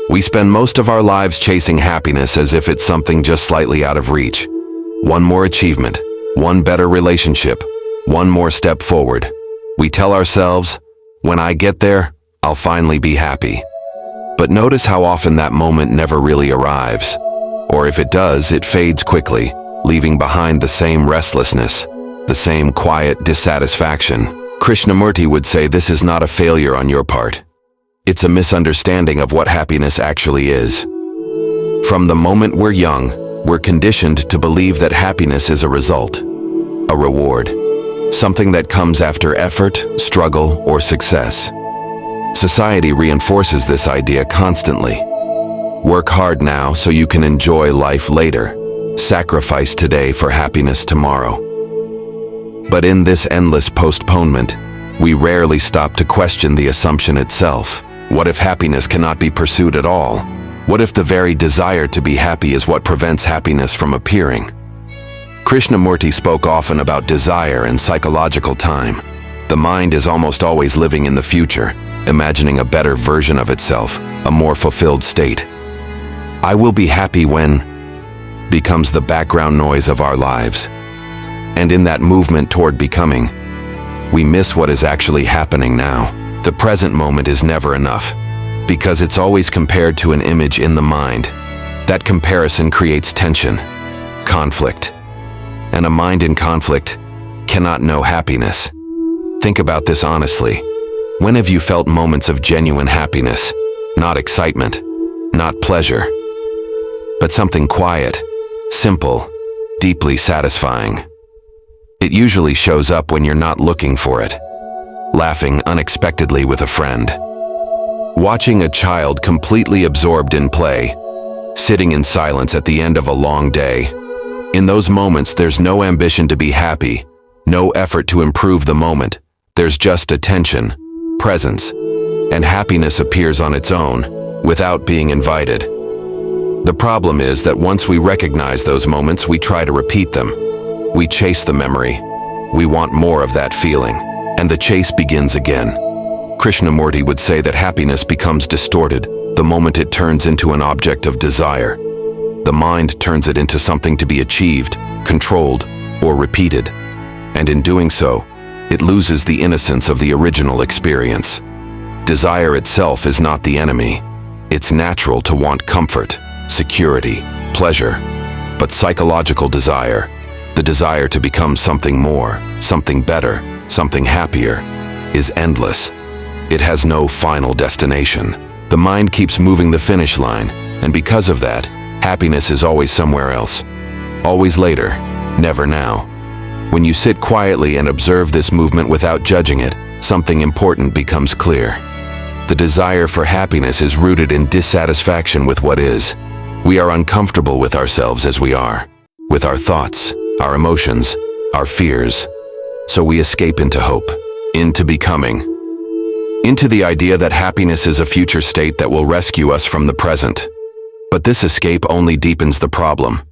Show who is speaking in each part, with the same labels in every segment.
Speaker 1: We spend most of our lives chasing happiness as if it's something just slightly out of reach. One more achievement, one better relationship, one more step forward. We tell ourselves, when I get there, I'll finally be happy. But notice how often that moment never really arrives. Or if it does, it fades quickly, leaving behind the same restlessness, the same quiet dissatisfaction. Krishnamurti would say this is not a failure on your part. It's a misunderstanding of what happiness actually is. From the moment we're young, we're conditioned to believe that happiness is a result, a reward, something that comes after effort, struggle, or success. Society reinforces this idea constantly. Work hard now so you can enjoy life later. Sacrifice today for happiness tomorrow. But in this endless postponement, we rarely stop to question the assumption itself. What if happiness cannot be pursued at all? What if the very desire to be happy is what prevents happiness from appearing? Krishnamurti spoke often about desire and psychological time. The mind is almost always living in the future, imagining a better version of itself, a more fulfilled state. I will be happy when becomes the background noise of our lives. And in that movement toward becoming, we miss what is actually happening now. The present moment is never enough, because it's always compared to an image in the mind. That comparison creates tension, conflict, and a mind in conflict cannot know happiness. Think about this honestly. When have you felt moments of genuine happiness? Not excitement, not pleasure, but something quiet, simple, deeply satisfying. It usually shows up when you're not looking for it. Laughing unexpectedly with a friend. Watching a child completely absorbed in play. Sitting in silence at the end of a long day. In those moments, there's no ambition to be happy, no effort to improve the moment. There's just attention, presence, and happiness appears on its own, without being invited. The problem is that once we recognize those moments, we try to repeat them. We chase the memory. We want more of that feeling, and the chase begins again. Krishnamurti would say that happiness becomes distorted the moment it turns into an object of desire. The mind turns it into something to be achieved, controlled, or repeated. And in doing so, it loses the innocence of the original experience. Desire itself is not the enemy. It's natural to want comfort, security, pleasure. But psychological desire, the desire to become something more, something better, something happier, is endless. It has no final destination. The mind keeps moving the finish line, and because of that, happiness is always somewhere else. Always later, never now. When you sit quietly and observe this movement without judging it, something important becomes clear. The desire for happiness is rooted in dissatisfaction with what is. We are uncomfortable with ourselves as we are, with our thoughts, our emotions, our fears. So we escape into hope, into becoming, into the idea that happiness is a future state that will rescue us from the present. But this escape only deepens the problem.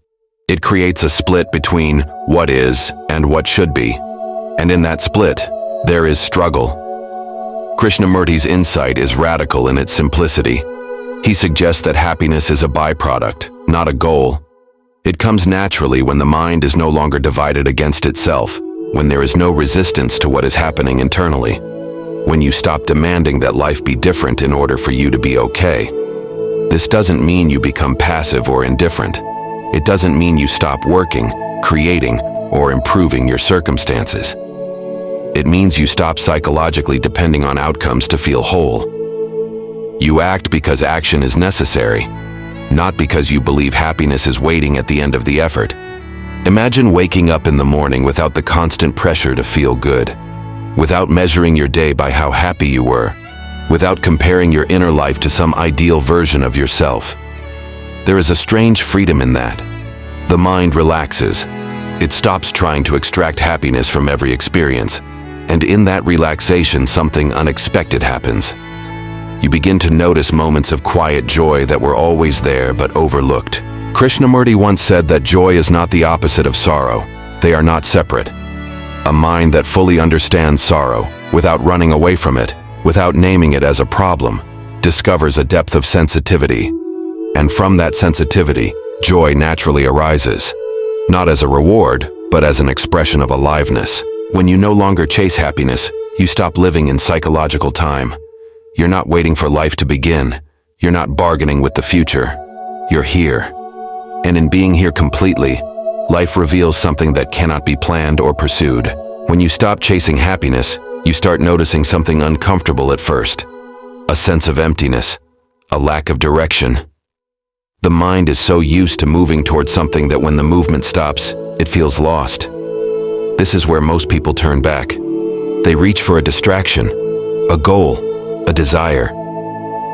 Speaker 1: It creates a split between what is and what should be. And in that split, there is struggle. Krishnamurti's insight is radical in its simplicity. He suggests that happiness is a byproduct, not a goal. It comes naturally when the mind is no longer divided against itself, when there is no resistance to what is happening internally, when you stop demanding that life be different in order for you to be okay. This doesn't mean you become passive or indifferent. It doesn't mean you stop working, creating, or improving your circumstances. It means you stop psychologically depending on outcomes to feel whole. You act because action is necessary, not because you believe happiness is waiting at the end of the effort. Imagine waking up in the morning without the constant pressure to feel good, without measuring your day by how happy you were, without comparing your inner life to some ideal version of yourself. There is a strange freedom in that. The mind relaxes. It stops trying to extract happiness from every experience, and in that relaxation, something unexpected happens. You begin to notice moments of quiet joy that were always there but overlooked. Krishnamurti once said that joy is not the opposite of sorrow. They are not separate. A mind that fully understands sorrow, without running away from it, without naming it as a problem, discovers a depth of sensitivity. And from that sensitivity, joy naturally arises, not as a reward, but as an expression of aliveness. When you no longer chase happiness, you stop living in psychological time. You're not waiting for life to begin. You're not bargaining with the future. You're here. And in being here completely, life reveals something that cannot be planned or pursued. When you stop chasing happiness, you start noticing something uncomfortable at first. A sense of emptiness, a lack of direction. The mind is so used to moving towards something that when the movement stops, it feels lost. This is where most people turn back. They reach for a distraction, a goal, a desire,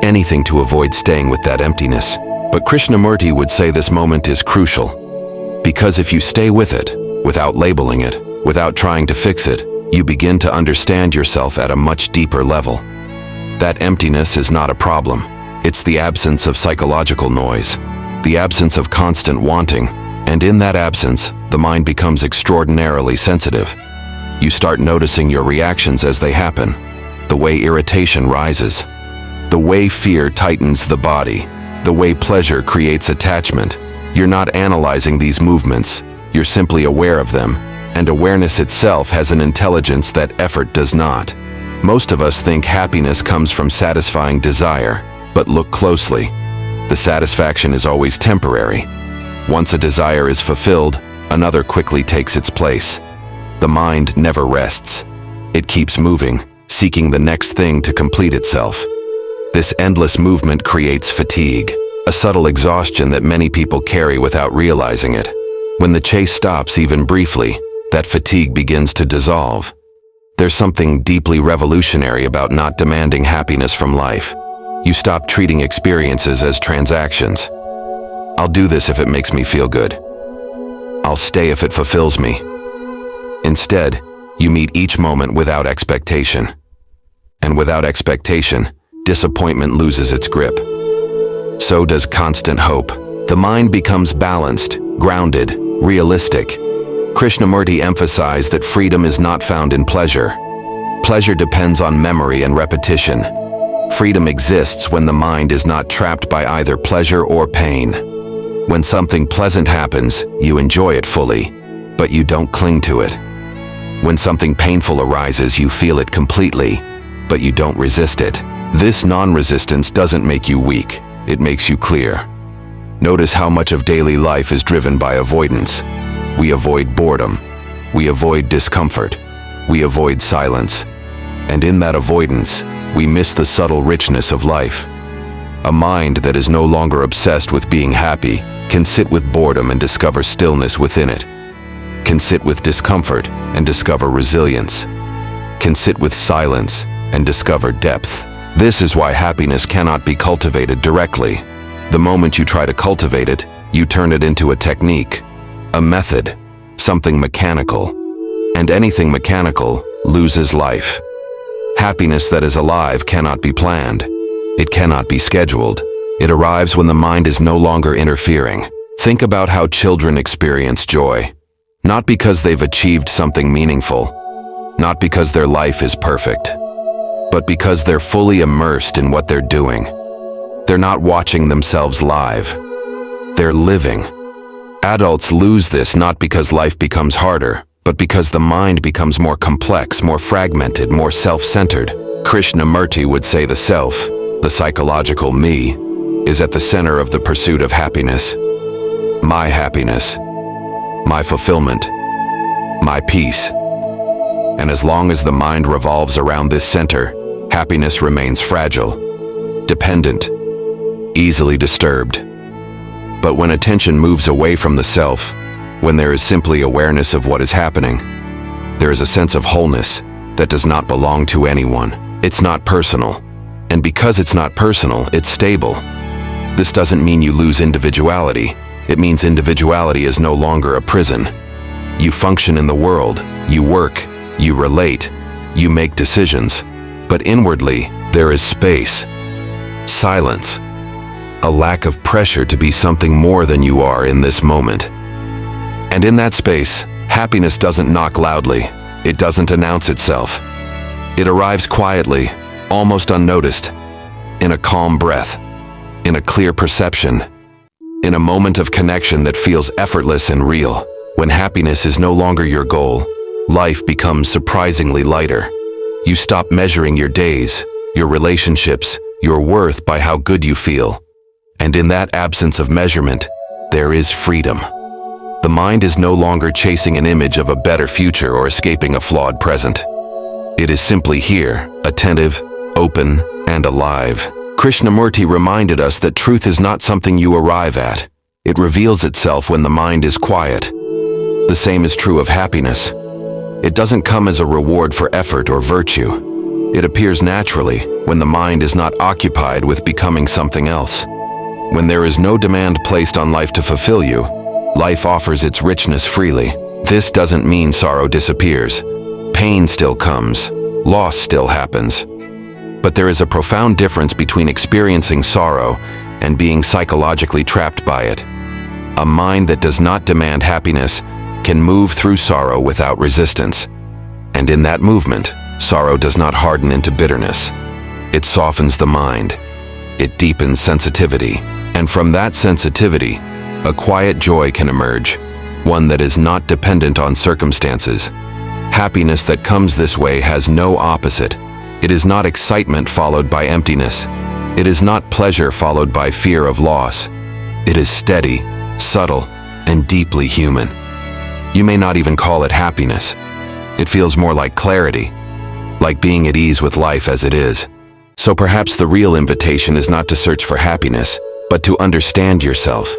Speaker 1: anything to avoid staying with that emptiness. But Krishnamurti would say this moment is crucial, because if you stay with it, without labeling it, without trying to fix it, you begin to understand yourself at a much deeper level. That emptiness is not a problem. It's the absence of psychological noise, the absence of constant wanting, and in that absence, the mind becomes extraordinarily sensitive. You start noticing your reactions as they happen, the way irritation rises, the way fear tightens the body, the way pleasure creates attachment. You're not analyzing these movements, you're simply aware of them, and awareness itself has an intelligence that effort does not. Most of us think happiness comes from satisfying desire, but look closely. The satisfaction is always temporary. Once a desire is fulfilled, another quickly takes its place. The mind never rests. It keeps moving, seeking the next thing to complete itself. This endless movement creates fatigue, a subtle exhaustion that many people carry without realizing it. When the chase stops even briefly, that fatigue begins to dissolve. There's something deeply revolutionary about not demanding happiness from life. You stop treating experiences as transactions. I'll do this if it makes me feel good. I'll stay if it fulfills me. Instead, you meet each moment without expectation. And without expectation, disappointment loses its grip. So does constant hope. The mind becomes balanced, grounded, realistic. Krishnamurti emphasized that freedom is not found in pleasure. Pleasure depends on memory and repetition. Freedom exists when the mind is not trapped by either pleasure or pain. When something pleasant happens, you enjoy it fully, but you don't cling to it. When something painful arises, you feel it completely, but you don't resist it. This non-resistance doesn't make you weak, it makes you clear. Notice how much of daily life is driven by avoidance. We avoid boredom. We avoid discomfort. We avoid silence. And in that avoidance, we miss the subtle richness of life. A mind that is no longer obsessed with being happy can sit with boredom and discover stillness within it. Can sit with discomfort and discover resilience. Can sit with silence and discover depth. This is why happiness cannot be cultivated directly. The moment you try to cultivate it, you turn it into a technique, a method, something mechanical. And anything mechanical loses life. Happiness that is alive cannot be planned. It cannot be scheduled. It arrives when the mind is no longer interfering. Think about how children experience joy. Not because they've achieved something meaningful, not because their life is perfect, but because they're fully immersed in what they're doing. They're not watching themselves live. They're living. Adults lose this not because life becomes harder, but because the mind becomes more complex, more fragmented, more self-centered. Krishnamurti would say the self, the psychological me, is at the center of the pursuit of happiness. My happiness, my fulfillment, my peace. And as long as the mind revolves around this center, happiness remains fragile, dependent, easily disturbed. But when attention moves away from the self, when there is simply awareness of what is happening, there is a sense of wholeness that does not belong to anyone. It's not personal. And because it's not personal, it's stable. This doesn't mean you lose individuality. It means individuality is no longer a prison. You function in the world, you work, you relate, you make decisions. But inwardly, there is space, silence, a lack of pressure to be something more than you are in this moment. And in that space, happiness doesn't knock loudly. It doesn't announce itself. It arrives quietly, almost unnoticed. in a calm breath, in a clear perception, in a moment of connection that feels effortless and real. When happiness is no longer your goal, life becomes surprisingly lighter. You stop measuring your days, your relationships, your worth by how good you feel. And in that absence of measurement, there is freedom. The mind is no longer chasing an image of a better future or escaping a flawed present. It is simply here, attentive, open, and alive. Krishnamurti reminded us that truth is not something you arrive at. It reveals itself when the mind is quiet. The same is true of happiness. It doesn't come as a reward for effort or virtue. It appears naturally when the mind is not occupied with becoming something else. When there is no demand placed on life to fulfill you, life offers its richness freely. This doesn't mean sorrow disappears. Pain still comes. Loss still happens. But there is a profound difference between experiencing sorrow and being psychologically trapped by it. A mind that does not demand happiness can move through sorrow without resistance. And in that movement, sorrow does not harden into bitterness. It softens the mind. It deepens sensitivity. And from that sensitivity, a quiet joy can emerge, one that is not dependent on circumstances. Happiness that comes this way has no opposite. It is not excitement followed by emptiness. It is not pleasure followed by fear of loss. It is steady, subtle, and deeply human. You may not even call it happiness. It feels more like clarity, like being at ease with life as it is. So perhaps the real invitation is not to search for happiness, but to understand yourself,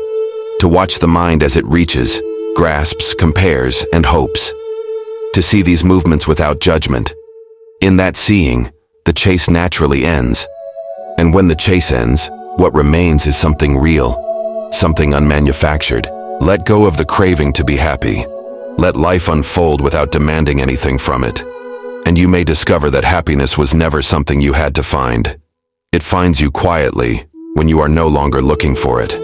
Speaker 1: to watch the mind as it reaches, grasps, compares, and hopes. To see these movements without judgment. In that seeing, the chase naturally ends. And when the chase ends, what remains is something real, something unmanufactured. Let go of the craving to be happy. Let life unfold without demanding anything from it. And you may discover that happiness was never something you had to find. It finds you quietly when you are no longer looking for it.